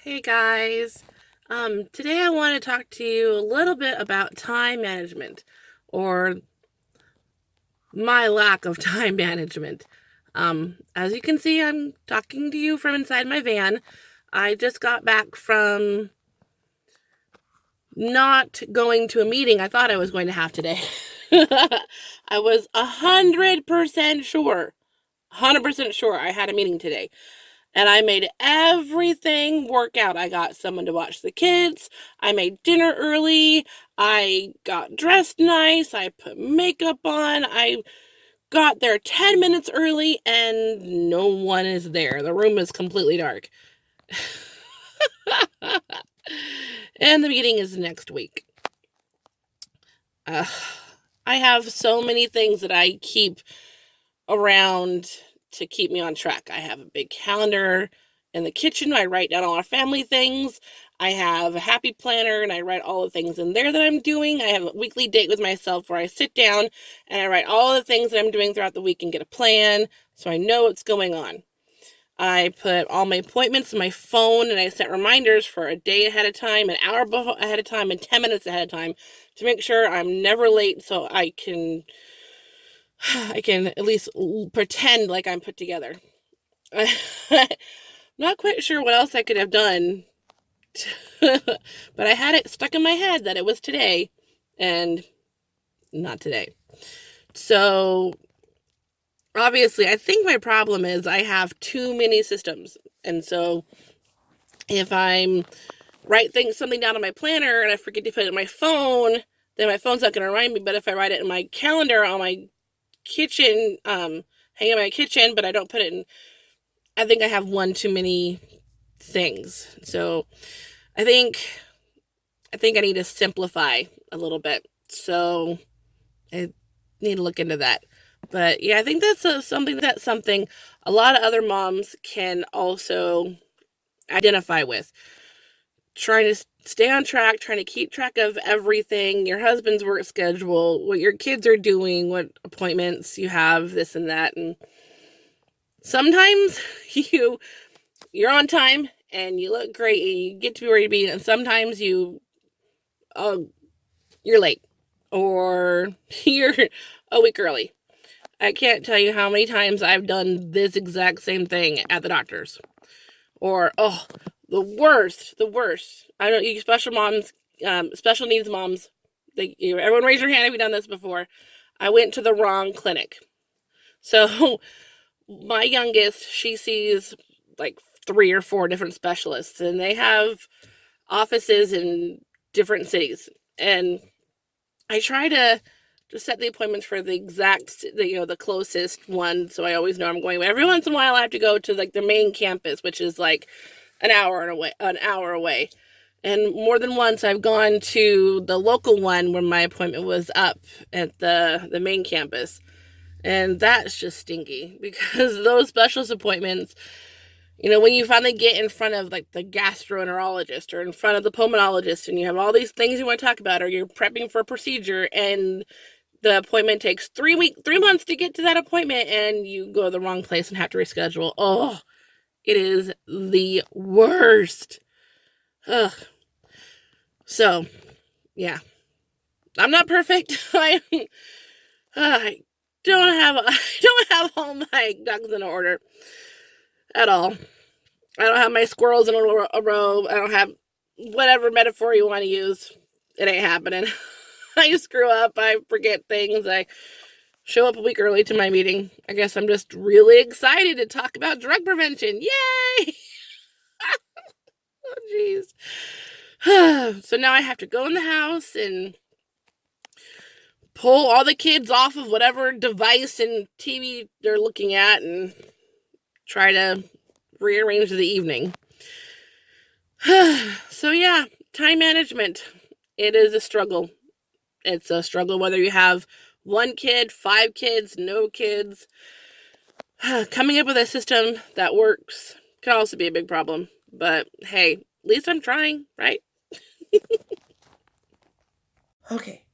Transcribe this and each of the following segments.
Hey guys. Today I want to talk to you a little bit about time management or my lack of time management. As you can see, I'm talking to you from inside my van. I just got back from not going to a meeting I thought I was going to have today. I was 100% sure, 100% sure I had a meeting today. And I made everything work out. I got someone to watch the kids. I made dinner early. I got dressed nice. I put makeup on. I got there 10 minutes early and no one is there. The room is completely dark. And the meeting is next week. I have so many things that I keep around to keep me on track. I have a big calendar in the kitchen. I write down all our family things. I have a happy planner and I write all the things in there that I'm doing. I have a weekly date with myself where I sit down and I write all the things that I'm doing throughout the week and get a plan so I know what's going on. I put all my appointments in my phone and I set reminders for a day ahead of time, an hour ahead of time, and 10 minutes ahead of time to make sure I'm never late so I can at least pretend like I'm put together. Not quite sure what else I could have done, but I had it stuck in my head that it was today and not today. So obviously, I think my problem is I have too many systems. And so if I'm something down on my planner and I forget to put it in my phone, then my phone's not going to remind me. But if I write it in my calendar on my kitchen, hang in my kitchen, but I don't put it in, I think I have one too many things. So I think I need to simplify a little bit. So I need to look into that. But yeah, I think that's something a lot of other moms can also identify with. Trying to stay on track, trying to keep track of everything, your husband's work schedule, what your kids are doing, what appointments you have, this and that. And sometimes you're on time and you look great and you get to where you be, and sometimes you're late or you're a week early. I can't tell you how many times I've done this exact same thing at the doctor's. Or, oh, the worst. I don't know, you special needs moms, everyone raise your hand if you've done this before. I went to the wrong clinic. So my youngest, she sees like 3 or 4 different specialists, and they have offices in different cities. And I try to set the appointments for the closest one, so I always know I'm going. But every once in a while, I have to go to like the main campus, which is like an hour away. And more than once, I've gone to the local one where my appointment was up at the main campus. And that's just stinky because those specialist appointments, when you finally get in front of like the gastroenterologist or in front of the pulmonologist and you have all these things you want to talk about, or you're prepping for a procedure and the appointment takes 3 months to get to that appointment and you go to the wrong place and have to reschedule. Oh, it is the worst. Ugh. So, yeah. I'm not perfect. I I don't have all my ducks in order at all. I don't have my squirrels in a row. I don't have whatever metaphor you want to use. It ain't happening. I screw up. I forget things. I show up a week early to my meeting. I guess I'm just really excited to talk about drug prevention. Yay! Oh, jeez. So now I have to go in the house and pull all the kids off of whatever device and TV they're looking at and try to rearrange the evening. So yeah, time management. It is a struggle. It's a struggle whether you have 1 kid, 5 kids, no kids. Coming up with a system that works can also be a big problem. But hey, at least I'm trying, right? Okay.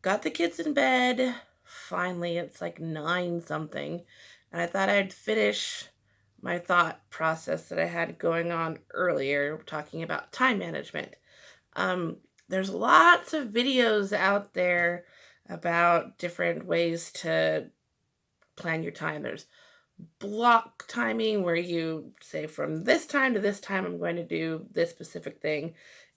Got the kids in bed. Finally, it's like 9 something. And I thought I'd finish my thought process that I had going on earlier, talking about time management. Um, there's lots of videos out there about different ways to plan your time. There's block timing where you say from this time to this time, I'm going to do this specific thing.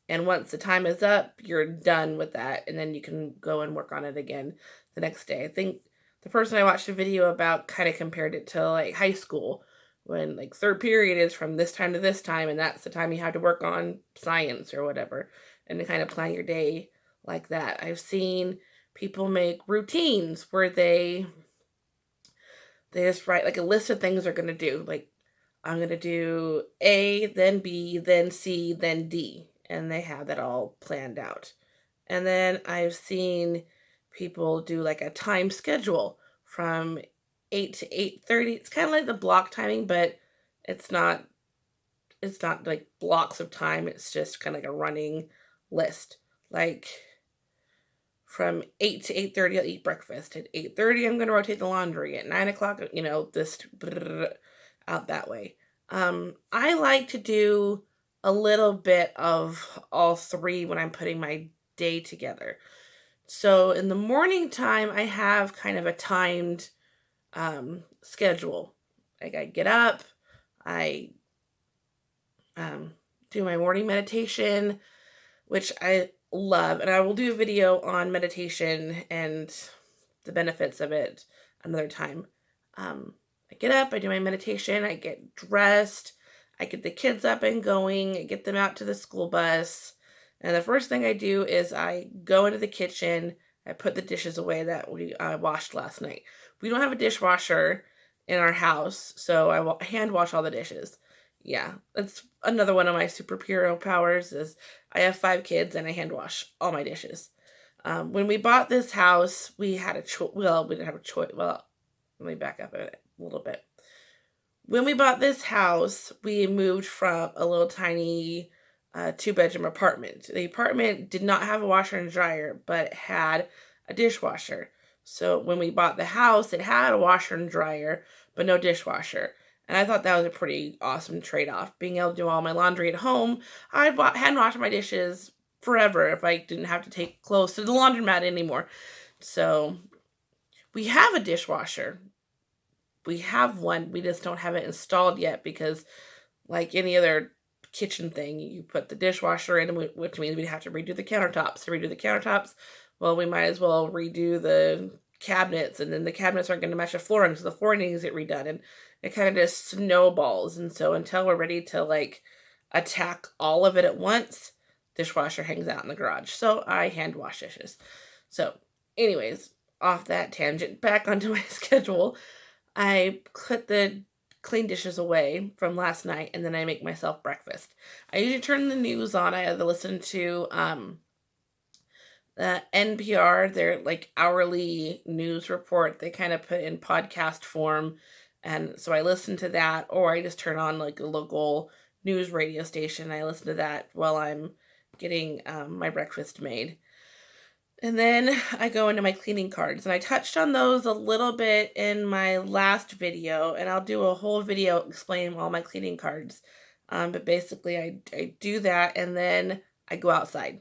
And once the time is up, you're done with that. And then you can go and work on it again the next day. I think the person I watched a video about kind of compared it to like high school when like third period is from this time to this time. And that's the time you have to work on science or whatever. And to kind of plan your day like that. I've seen people make routines where they just write like a list of things they're going to do. Like, I'm going to do A, then B, then C, then D. And they have that all planned out. And then I've seen people do like a time schedule from 8 to 8:30. It's kind of like the block timing, but it's not it's not like blocks of time. It's just kind of like a running list. Like from 8 to 8:30, I'll eat breakfast. At 8:30, I'm going to rotate the laundry. At 9 o'clock, this out that way. I like to do a little bit of all three when I'm putting my day together. So in the morning time, I have kind of a timed schedule. Like I get up, I do my morning meditation, which I love. And I will do a video on meditation and the benefits of it another time. I get up, I do my meditation, I get dressed, I get the kids up and going, I get them out to the school bus. And the first thing I do is I go into the kitchen, I put the dishes away that we washed last night. We don't have a dishwasher in our house, so I hand wash all the dishes. Yeah, that's another one of my superhero powers is I have 5 kids and I hand wash all my dishes. When we bought this house, we had a choice. Well, we didn't have a choice. Well, let me back up a little bit. When we bought this house, we moved from a little tiny 2-bedroom apartment. The apartment did not have a washer and dryer, but it had a dishwasher. So when we bought the house, it had a washer and dryer, but no dishwasher. And I thought that was a pretty awesome trade off. Being able to do all my laundry at home, I'd hand wash my dishes forever if I didn't have to take clothes to the laundromat anymore. So we have a dishwasher. We have one. We just don't have it installed yet because, like any other kitchen thing, you put the dishwasher in, which means we'd have to redo the countertops. To redo the countertops, well, we might as well redo the cabinets, and then the cabinets aren't going to match the flooring, so the flooring needs to get redone, and it kind of just snowballs. And so until we're ready to like attack all of it at once, dishwasher hangs out in the garage. So I hand wash dishes. So, anyways, off that tangent, back onto my schedule. I put the clean dishes away from last night and then I make myself breakfast. I usually turn the news on. I have to listen to the NPR, their like hourly news report. They kind of put in podcast form. And so I listen to that, or I just turn on like a local news radio station. I listen to that while I'm getting my breakfast made. And then I go into my cleaning cards, and I touched on those a little bit in my last video, and I'll do a whole video explaining all my cleaning cards. But basically, I do that, and then I go outside.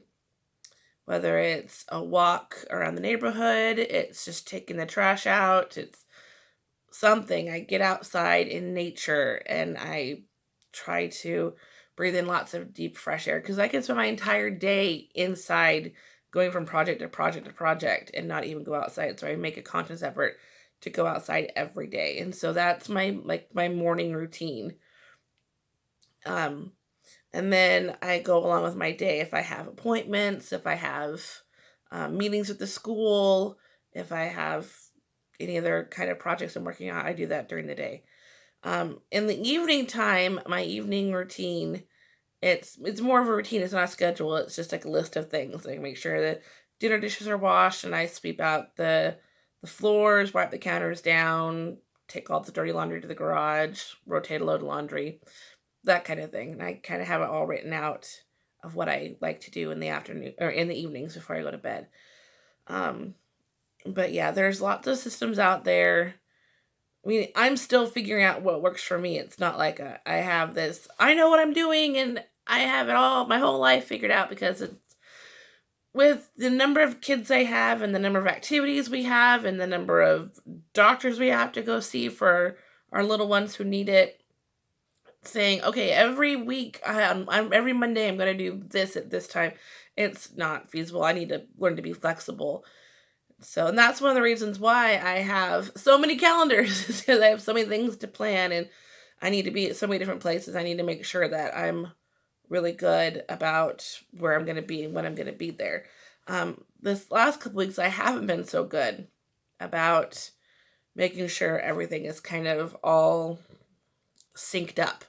Whether it's a walk around the neighborhood, it's just taking the trash out, it's something. I get outside in nature, and I try to breathe in lots of deep, fresh air, because I can spend my entire day inside going from project to project to project and not even go outside. So I make a conscious effort to go outside every day. And so that's my morning routine. And then I go along with my day if I have appointments, if I have meetings with the school, if I have any other kind of projects I'm working on, I do that during the day. In the evening time, my evening routine, it's more of a routine. It's not a schedule. It's just like a list of things. Like make sure that dinner dishes are washed, and I sweep out the floors, wipe the counters down, take all the dirty laundry to the garage, rotate a load of laundry, that kind of thing. And I kind of have it all written out of what I like to do in the afternoon or in the evenings before I go to bed. But yeah, there's lots of systems out there I mean, I'm still figuring out what works for me. It's not like I have this, I know what I'm doing and I have it all, my whole life figured out, because it's with the number of kids I have and the number of activities we have and the number of doctors we have to go see for our little ones who need it, saying, okay, every week, every Monday, I'm going to do this at this time. It's not feasible. I need to learn to be flexible. So, and that's one of the reasons why I have so many calendars, is because I have so many things to plan and I need to be at so many different places. I need to make sure that I'm really good about where I'm going to be and when I'm going to be there. This last couple weeks, I haven't been so good about making sure everything is kind of all synced up.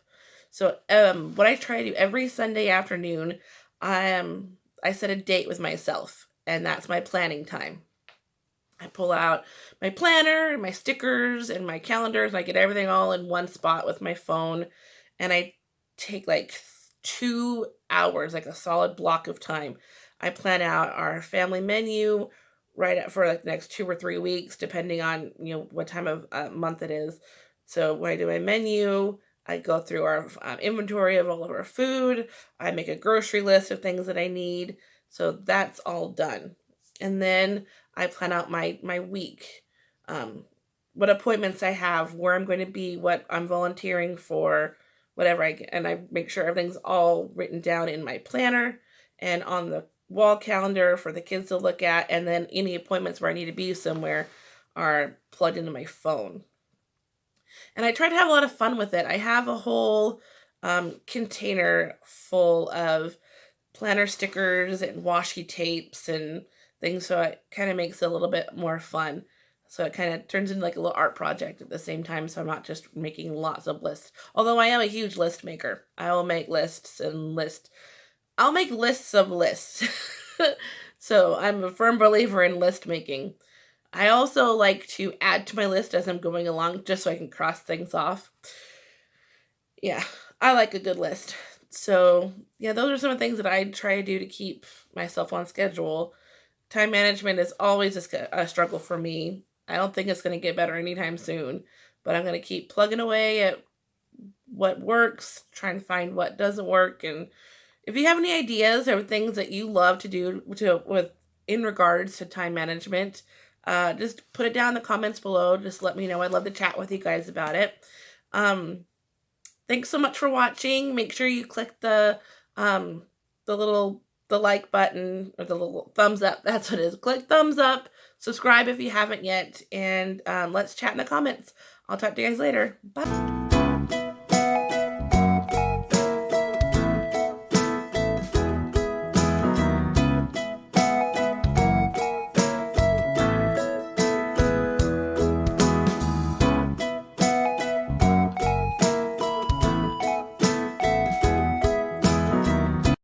So, what I try to do every Sunday afternoon, I set a date with myself, and that's my planning time. I pull out my planner, my stickers, and my calendars, and I get everything all in one spot with my phone. And I take like 2 hours, like a solid block of time. I plan out our family menu for like the next 2 or 3 weeks, depending on what time of month it is. So when I do my menu, I go through our inventory of all of our food. I make a grocery list of things that I need. So that's all done. And then I plan out my week, what appointments I have, where I'm going to be, what I'm volunteering for, whatever and I make sure everything's all written down in my planner and on the wall calendar for the kids to look at, and then any appointments where I need to be somewhere are plugged into my phone. And I try to have a lot of fun with it. I have a whole container full of planner stickers and washi tapes and things, so it kind of makes it a little bit more fun. So it kind of turns into like a little art project at the same time, so I'm not just making lots of lists. Although I am a huge list maker. I will make lists and I'll make lists of lists. So I'm a firm believer in list making. I also like to add to my list as I'm going along, just so I can cross things off. Yeah, I like a good list. So, yeah, those are some of the things that I try to do to keep myself on schedule. Time management is always a struggle for me. I don't think it's going to get better anytime soon, but I'm going to keep plugging away at what works, trying to find what doesn't work. And if you have any ideas or things that you love to do in regards to time management, just put it down in the comments below. Just let me know. I'd love to chat with you guys about it. Thanks so much for watching. Make sure you click the like button, or the little thumbs up. That's what it is. Click thumbs up. Subscribe if you haven't yet. And let's chat in the comments. I'll talk to you guys later. Bye.